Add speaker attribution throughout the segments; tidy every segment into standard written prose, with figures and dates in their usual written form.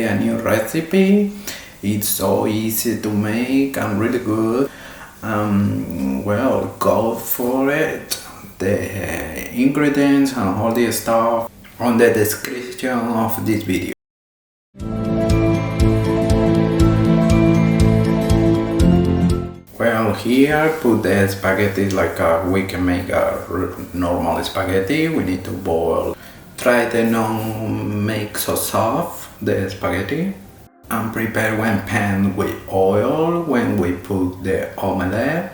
Speaker 1: a new recipe. It's so easy to make and really good. Well, go for it. The ingredients and all the stuff on the description of this video. Well, here put the spaghetti like we can make a normal spaghetti. We need to boil. Try to not make so soft the spaghetti. And prepare one pan with oil when we put the omelette.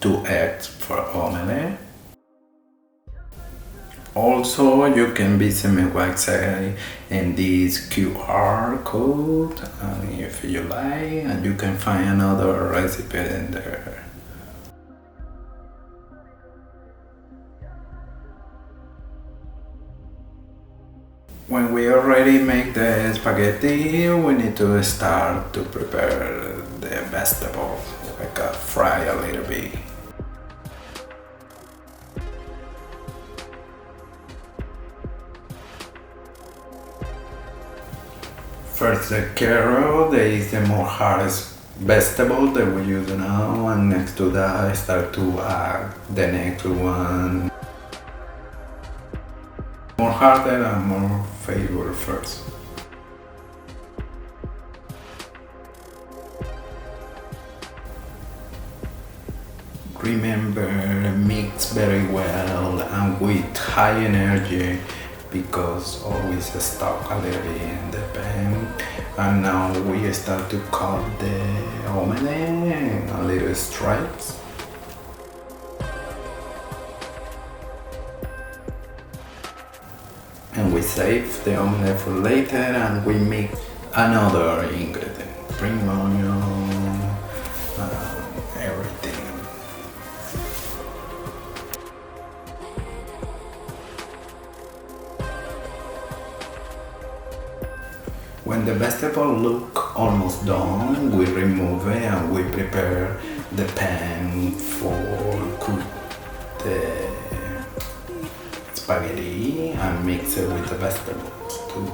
Speaker 1: 2 eggs for omelette. Also, you can visit my website in this QR code if you like, and you can find another recipe in there. When we already make the spaghetti, we need to start to prepare the vegetables, like fry a little bit. First the carrot is the more hardest vegetable that we use now, and next to that I start to add the next one. More harder and more favorite first. Remember, mix very well and with high energy, because always stuck a little bit in the pan. And now we start to cut the omelette a little stripes. And we save the omelette for later, and we mix another ingredient, spring onion, everything. When the vegetable look almost done, we remove it and we prepare the pan for cook the spaghetti and mix it with the vegetables too.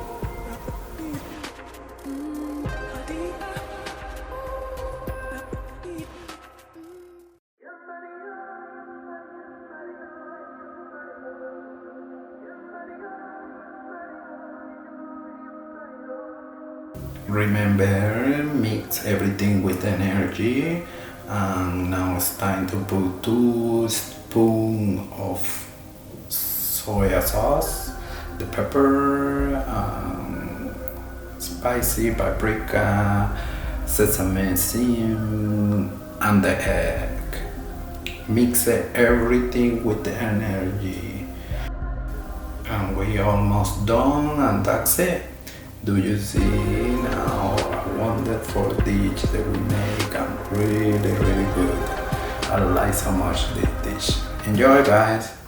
Speaker 1: Remember, mix everything with energy, and now it's time to put 2 spoons of soy sauce, the pepper, spicy paprika, sesame seed, and the egg. Mix everything with the energy, and we almost done, and that's it. Do you see now a wonderful dish that we make, and really good. I like so much this dish. Enjoy, guys.